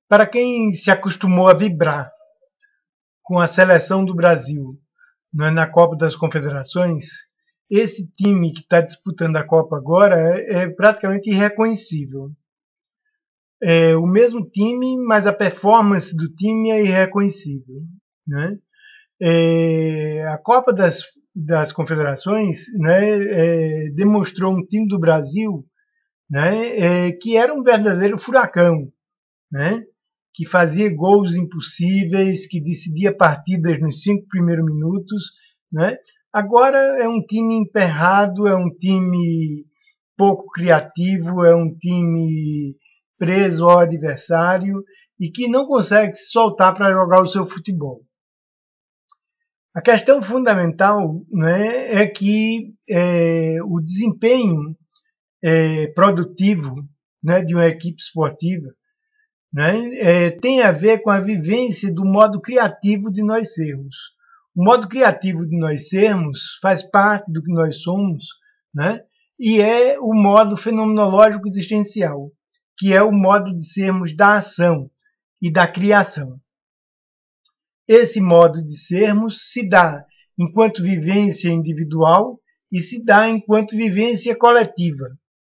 Para quem se acostumou a vibrar com a seleção do Brasil, né, na Copa das Confederações, esse time que está disputando a Copa agora é praticamente irreconhecível. É o mesmo time, mas a performance do time é irreconhecível, né? A Copa das Confederações, né, demonstrou um time do Brasil, né, que era um verdadeiro furacão, né, que fazia gols impossíveis, que decidia partidas nos 5 primeiros minutos. Né. Agora é um time emperrado, é um time pouco criativo, é um time preso ao adversário e que não consegue se soltar para jogar o seu futebol. A questão fundamental, né, é que o desempenho produtivo, né, de uma equipe esportiva, né, tem a ver com a vivência do modo criativo de nós sermos. O modo criativo de nós sermos faz parte do que nós somos, né, e é o modo fenomenológico existencial, que é o modo de sermos da ação e da criação. Esse modo de sermos se dá enquanto vivência individual e se dá enquanto vivência coletiva,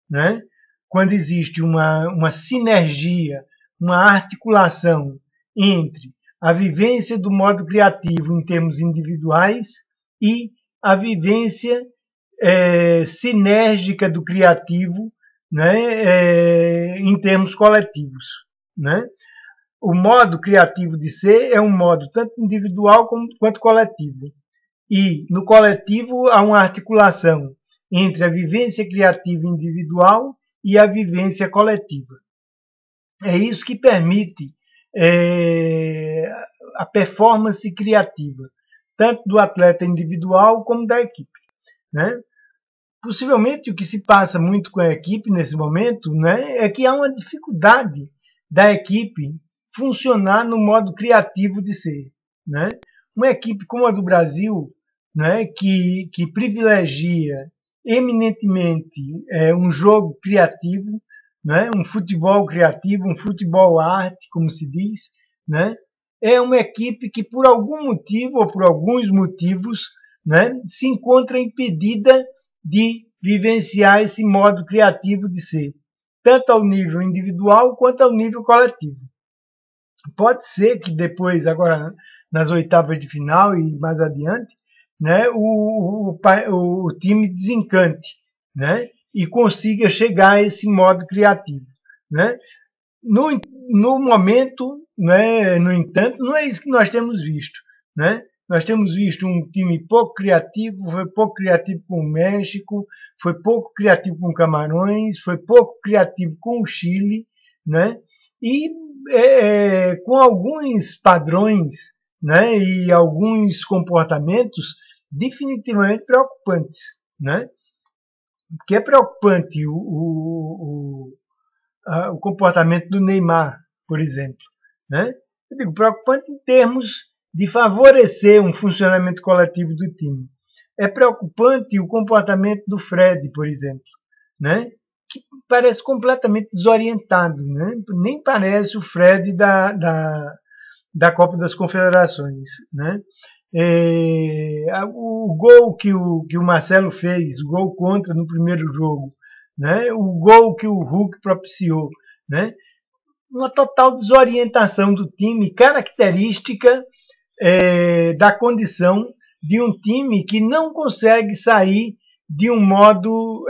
né? Quando existe uma sinergia, uma articulação entre a vivência do modo criativo em termos individuais e a vivência sinérgica do criativo, né, em termos coletivos, né? O modo criativo de ser é um modo tanto individual quanto coletivo. E no coletivo há uma articulação entre a vivência criativa individual e a vivência coletiva. É isso que permite a performance criativa, tanto do atleta individual como da equipe, né? Possivelmente o que se passa muito com a equipe nesse momento, né, é que há uma dificuldade da equipe funcionar no modo criativo de ser, né? Uma equipe como a do Brasil, né, que privilegia eminentemente um jogo criativo, né, um futebol criativo, um futebol arte, como se diz, né? É uma equipe que por algum motivo ou por alguns motivos, né, se encontra impedida de vivenciar esse modo criativo de ser, tanto ao nível individual quanto ao nível coletivo. Pode ser que depois, agora nas oitavas de final e mais adiante, né, o time desencante, né, e consiga chegar a esse modo criativo. Né. No momento, né, no entanto, não é isso que nós temos visto. Né. Nós temos visto um time pouco criativo, foi pouco criativo com o México, foi pouco criativo com Camarões, foi pouco criativo com o Chile, né? E com alguns padrões, né, e alguns comportamentos definitivamente preocupantes, né? Porque é preocupante o comportamento do Neymar, por exemplo, né? Eu digo preocupante em termos de favorecer um funcionamento coletivo do time. É preocupante o comportamento do Fred, por exemplo, né? Que parece completamente desorientado, né? Nem parece o Fred da Copa das Confederações, né? O gol que o Marcelo fez, o gol contra no primeiro jogo, né? O gol que o Hulk propiciou, né? Uma total desorientação do time, característica da condição de um time que não consegue sair de um modo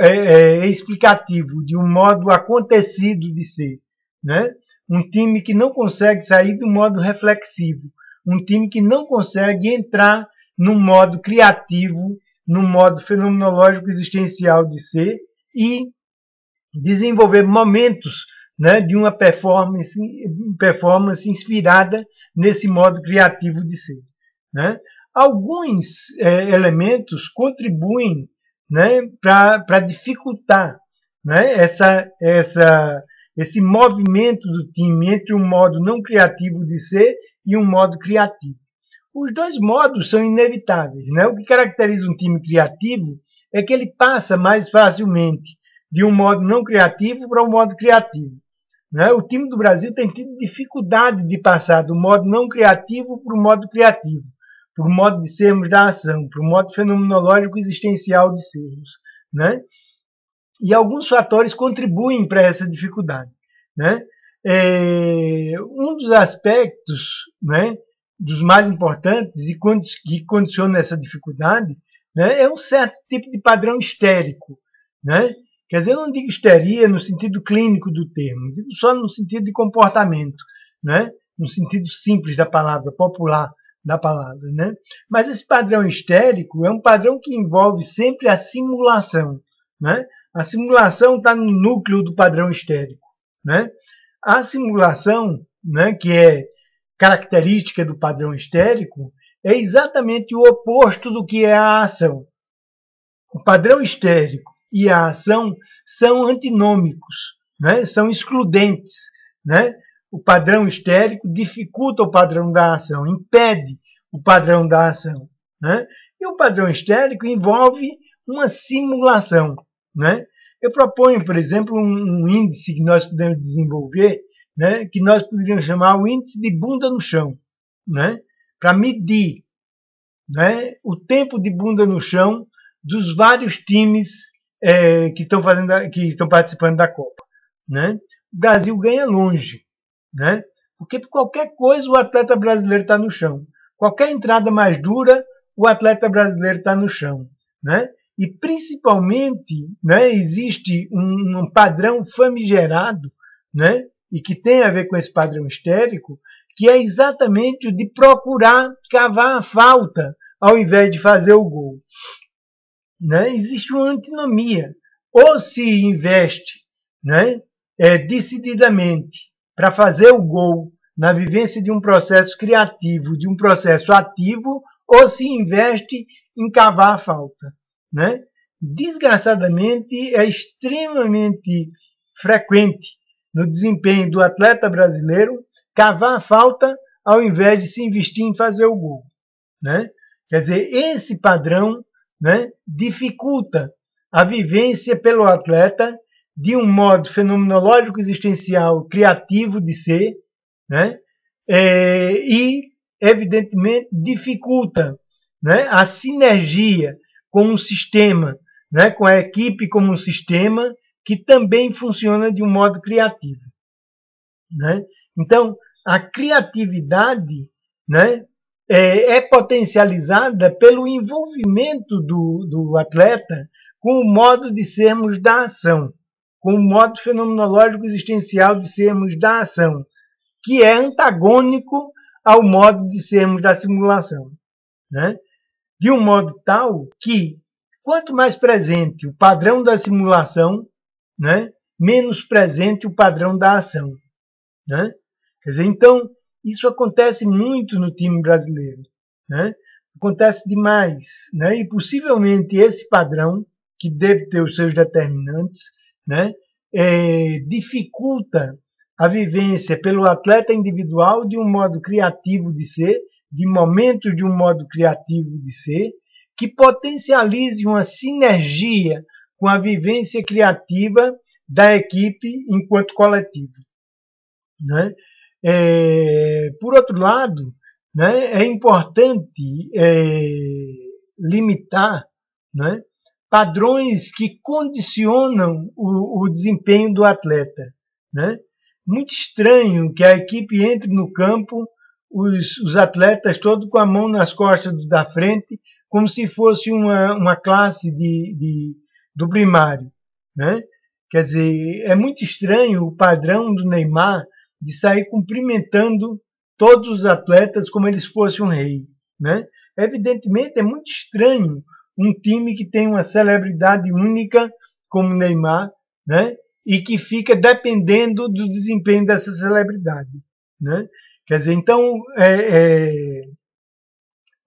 explicativo, de um modo acontecido de ser, né? Um time que não consegue sair do modo reflexivo, um time que não consegue entrar num modo criativo, num modo fenomenológico existencial de ser e desenvolver momentos, né, de uma performance inspirada nesse modo criativo de ser. Né? Alguns elementos contribuem, né, para dificultar, né, esse movimento do time entre um modo não criativo de ser e um modo criativo. Os dois modos são inevitáveis. Né? O que caracteriza um time criativo é que ele passa mais facilmente de um modo não criativo para um modo criativo. né? O time do Brasil tem tido dificuldade de passar do modo não criativo para o modo criativo, para o modo de sermos da ação, para o modo fenomenológico existencial de sermos, né? E alguns fatores contribuem para essa dificuldade, né? Um dos aspectos, né, dos mais importantes e que condiciona essa dificuldade, né, é um certo tipo de padrão histérico, né? Quer dizer, eu não digo histeria no sentido clínico do termo, digo só no sentido de comportamento, né? No sentido simples da palavra, popular da palavra, né? Mas esse padrão histérico é um padrão que envolve sempre a simulação, né? A simulação está no núcleo do padrão histérico, né? A simulação, né, que é característica do padrão histérico, é exatamente o oposto do que é a ação. O padrão histérico e a ação são antinômicos, né? São excludentes, né? O padrão histérico dificulta o padrão da ação, impede o padrão da ação, né? E o padrão histérico envolve uma simulação, né? Eu proponho, por exemplo, um índice que nós podemos desenvolver, né? Que nós poderíamos chamar o índice de bunda no chão, né? Para medir, né, o tempo de bunda no chão dos vários times que estão participando da Copa, né? O Brasil ganha longe, né? Porque por qualquer coisa o atleta brasileiro está no chão. Qualquer entrada mais dura, o atleta brasileiro está no chão, né? E principalmente, né, existe um padrão famigerado, né, e que tem a ver com esse padrão histérico, que é exatamente o de procurar cavar a falta ao invés de fazer o gol, né? Existe uma antinomia. Ou se investe, né, decididamente para fazer o gol na vivência de um processo criativo, de um processo ativo, ou se investe em cavar a falta, né? Desgraçadamente, é extremamente frequente no desempenho do atleta brasileiro cavar a falta ao invés de se investir em fazer o gol, né? Quer dizer, esse padrão, né, dificulta a vivência pelo atleta de um modo fenomenológico, existencial, criativo de ser, né? E, evidentemente, dificulta, né, a sinergia com um sistema, né, com a equipe como um sistema que também funciona de um modo criativo, né? Então, a criatividade, né, é potencializada pelo envolvimento do atleta com o modo de sermos da ação, com o modo fenomenológico existencial de sermos da ação, que é antagônico ao modo de sermos da simulação, né? De um modo tal que, quanto mais presente o padrão da simulação, né, menos presente o padrão da ação, né? Quer dizer, então, isso acontece muito no time brasileiro, né? Acontece demais, né? E possivelmente esse padrão, que deve ter os seus determinantes, né, dificulta a vivência pelo atleta individual de um modo criativo de ser, de momentos de um modo criativo de ser, que potencialize uma sinergia com a vivência criativa da equipe enquanto coletivo, né? Por outro lado, né, é importante limitar, né, padrões que condicionam o desempenho do atleta, né? Muito estranho que a equipe entre no campo, os atletas todos com a mão nas costas da frente, como se fosse uma classe do primário, né? Quer dizer, é muito estranho o padrão do Neymar de sair cumprimentando todos os atletas como eles fossem um rei, né? Evidentemente, é muito estranho um time que tem uma celebridade única como o Neymar, né, e que fica dependendo do desempenho dessa celebridade, né? Quer dizer, então,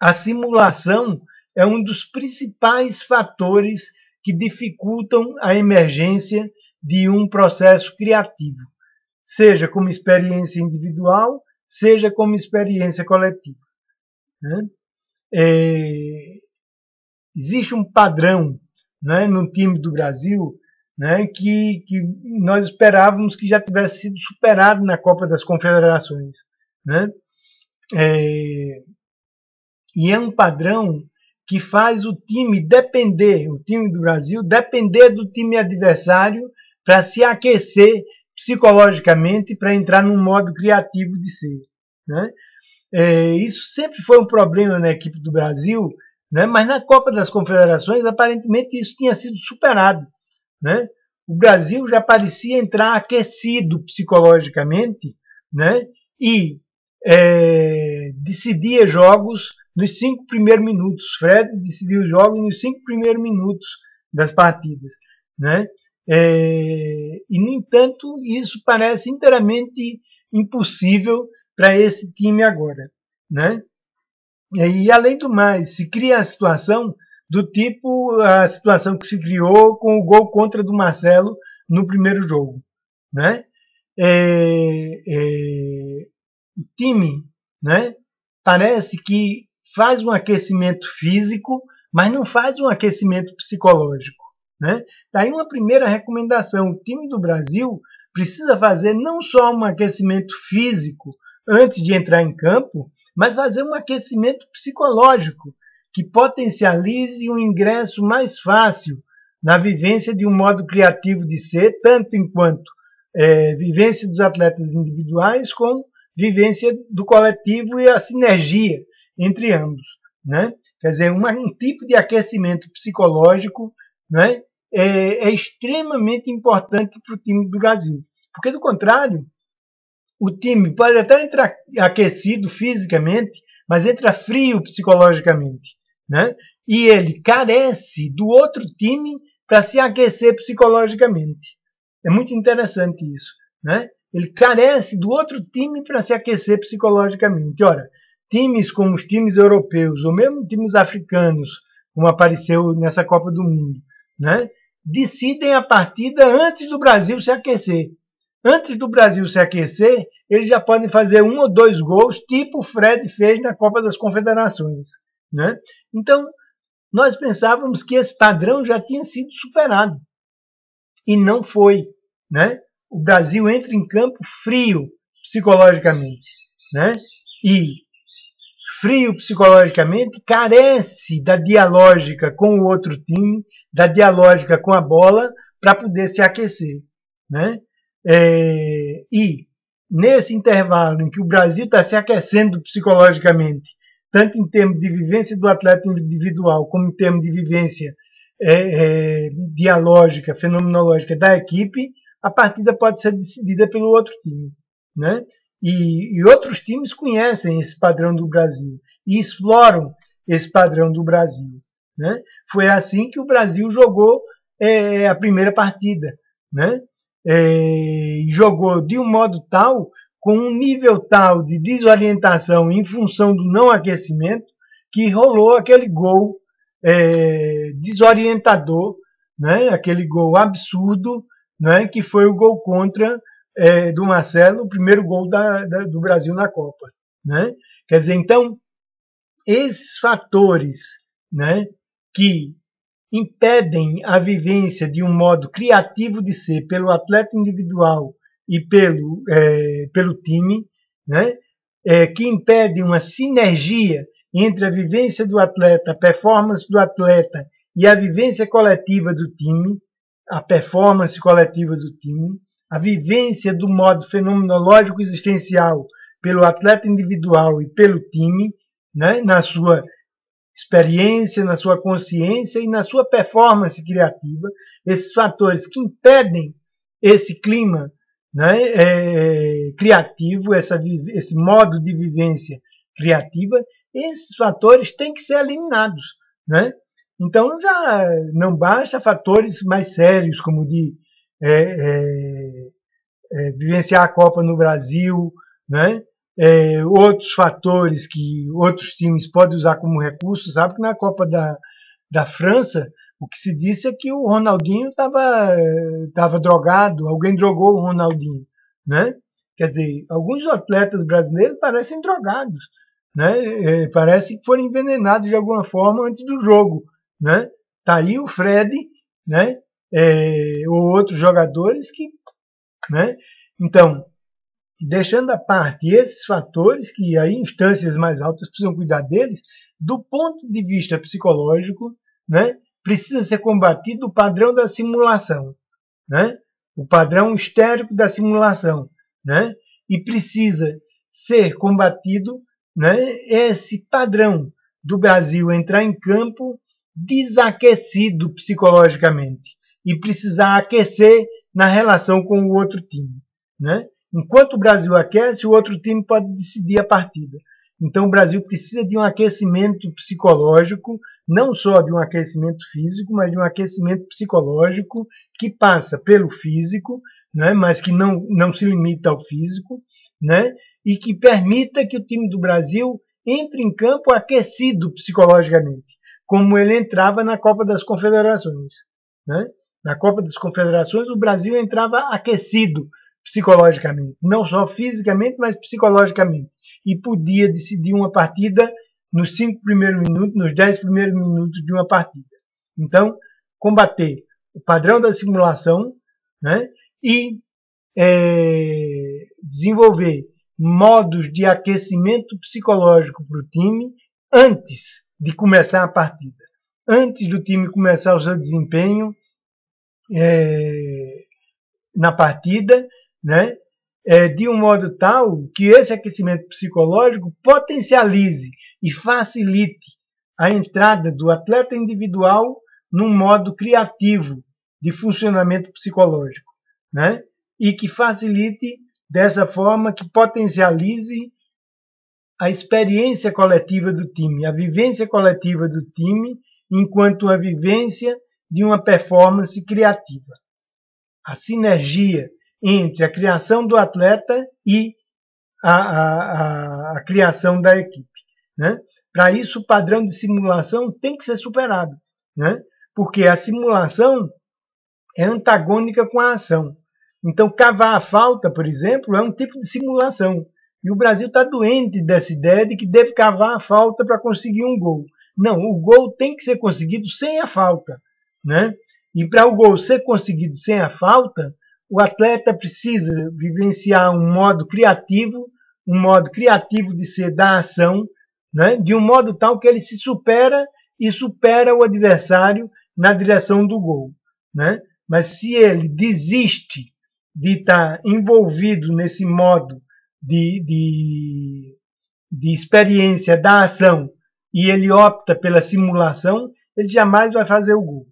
a simulação é um dos principais fatores que dificultam a emergência de um processo criativo, seja como experiência individual, seja como experiência coletiva, né? Existe um padrão, né, no time do Brasil né, que nós esperávamos que já tivesse sido superado na Copa das Confederações, né? E é um padrão que faz o time depender, o time do Brasil, depender do time adversário para se aquecer psicologicamente, para entrar num modo criativo de ser, né? Isso sempre foi um problema na equipe do Brasil, né? Mas na Copa das Confederações, aparentemente, isso tinha sido superado, né? O Brasil já parecia entrar aquecido psicologicamente, né? E decidia jogos nos 5 primeiros minutos. Fred decidiu os jogos nos 5 primeiros minutos das partidas, né? E, no entanto, isso parece inteiramente impossível para esse time agora, né? E, além do mais, se cria a situação do tipo a situação que se criou com o gol contra do Marcelo no primeiro jogo, né? O time, né, parece que faz um aquecimento físico, mas não faz um aquecimento psicológico, né? Daí uma primeira recomendação: o time do Brasil precisa fazer não só um aquecimento físico antes de entrar em campo, mas fazer um aquecimento psicológico que potencialize um ingresso mais fácil na vivência de um modo criativo de ser, tanto enquanto vivência dos atletas individuais, como vivência do coletivo e a sinergia entre ambos, né? Quer dizer, um tipo de aquecimento psicológico, né, é extremamente importante para o time do Brasil. Porque, do contrário, o time pode até entrar aquecido fisicamente, mas entra frio psicologicamente, né? E ele carece do outro time para se aquecer psicologicamente. É muito interessante isso, né? Ele carece do outro time para se aquecer psicologicamente. Ora, times como os times europeus, ou mesmo times africanos, como apareceu nessa Copa do Mundo, né, decidem a partida antes do Brasil se aquecer. Antes do Brasil se aquecer, eles já podem fazer 1 ou 2 gols, tipo o Fred fez na Copa das Confederações, né? Então, nós pensávamos que esse padrão já tinha sido superado. E não foi, né? O Brasil entra em campo frio psicologicamente, né? E frio psicologicamente carece da dialógica com o outro time, da dialógica com a bola para poder se aquecer, né? E nesse intervalo em que o Brasil está se aquecendo psicologicamente, tanto em termos de vivência do atleta individual, como em termos de vivência dialógica, fenomenológica da equipe, a partida pode ser decidida pelo outro time, né? E outros times conhecem esse padrão do Brasil e exploram esse padrão do Brasil, né? Foi assim que o Brasil jogou a primeira partida, né? Jogou de um modo tal, com um nível tal de desorientação em função do não aquecimento, que rolou aquele gol desorientador, né? Aquele gol absurdo, né? Que foi o gol contra do Marcelo, o primeiro gol do Brasil na Copa, né? Quer dizer, então, esses fatores, né, que impedem a vivência de um modo criativo de ser pelo atleta individual e pelo time, né, que impedem uma sinergia entre a vivência do atleta, a performance do atleta e a vivência coletiva do time, a performance coletiva do time, a vivência do modo fenomenológico existencial pelo atleta individual e pelo time, né, na sua experiência, na sua consciência e na sua performance criativa, esses fatores que impedem esse clima, né, criativo, esse modo de vivência criativa, esses fatores têm que ser eliminados, né? Então já não basta fatores mais sérios, como de vivenciar a Copa no Brasil, né? Outros fatores que outros times podem usar como recurso. Sabe que na Copa da França, o que se disse é que o Ronaldinho estava drogado, alguém drogou o Ronaldinho, né? Quer dizer, alguns atletas brasileiros parecem drogados, né? Parece que foram envenenados de alguma forma antes do jogo, né? Tá aí o Fred, né? ou outros jogadores que, né? Então, deixando à parte esses fatores que aí instâncias mais altas precisam cuidar deles, do ponto de vista psicológico, né, precisa ser combatido o padrão da simulação, né, o padrão histérico da simulação, né, e precisa ser combatido, né, esse padrão do Brasil entrar em campo desaquecido psicologicamente e precisar aquecer na relação com o outro time, né? Enquanto o Brasil aquece, o outro time pode decidir a partida. Então o Brasil precisa de um aquecimento psicológico, não só de um aquecimento físico, mas de um aquecimento psicológico que passa pelo físico, né, mas que não se limita ao físico, né, e que permita que o time do Brasil entre em campo aquecido psicologicamente, como ele entrava na Copa das Confederações, né? Na Copa das Confederações o Brasil entrava aquecido psicologicamente, não só fisicamente, mas psicologicamente, e podia decidir uma partida nos 5 primeiros minutos, nos 10 primeiros minutos de uma partida. Então, combater o padrão da simulação, né, e desenvolver modos de aquecimento psicológico para o time antes de começar a partida, antes do time começar o seu desempenho na partida, né, de um modo tal que esse aquecimento psicológico potencialize e facilite a entrada do atleta individual num modo criativo de funcionamento psicológico, né, e que facilite dessa forma, que potencialize a experiência coletiva do time, a vivência coletiva do time, enquanto a vivência de uma performance criativa. A sinergia entre a criação do atleta e a criação da equipe, né? Para isso, o padrão de simulação tem que ser superado, né? Porque a simulação é antagônica com a ação. Então, cavar a falta, por exemplo, é um tipo de simulação. E o Brasil está doente dessa ideia de que deve cavar a falta para conseguir um gol. Não, o gol tem que ser conseguido sem a falta, né? E para o gol ser conseguido sem a falta, o atleta precisa vivenciar um modo criativo de ser da ação, né? De um modo tal que ele se supera e supera o adversário na direção do gol, né? Mas se ele desiste de estar envolvido nesse modo de experiência da ação e ele opta pela simulação, ele jamais vai fazer o gol,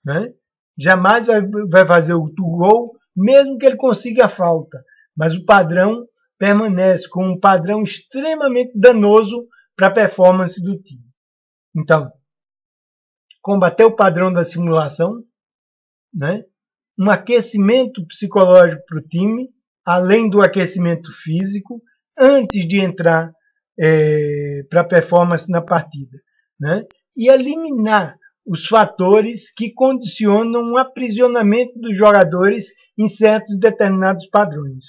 né? Jamais vai fazer o gol, mesmo que ele consiga a falta. Mas o padrão permanece como um padrão extremamente danoso para a performance do time. Então, combater o padrão da simulação, né? Um aquecimento psicológico para o time, além do aquecimento físico, antes de entrar para a performance na partida, né? E eliminar os fatores que condicionam o aprisionamento dos jogadores em certos determinados padrões,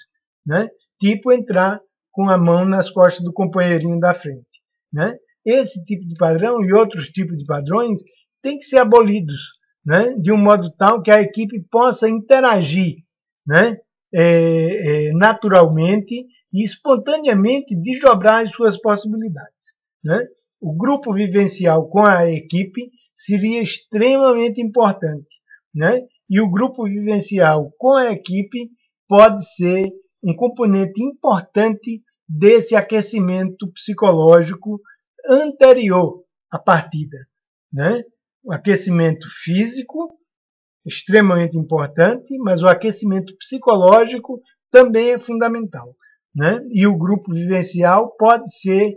né? Tipo entrar com a mão nas costas do companheirinho da frente, né? Esse tipo de padrão e outros tipos de padrões têm que ser abolidos, né? De um modo tal que a equipe possa interagir, né? Naturalmente e espontaneamente desdobrar as suas possibilidades, né? O grupo vivencial com a equipe seria extremamente importante, né? E o grupo vivencial com a equipe pode ser um componente importante desse aquecimento psicológico anterior à partida, né? O aquecimento físico, extremamente importante, mas o aquecimento psicológico também é fundamental, né? E o grupo vivencial pode ser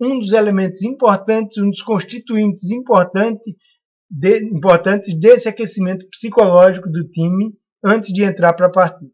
um dos elementos importantes, um dos constituintes importantes desse aquecimento psicológico do time antes de entrar para a partida.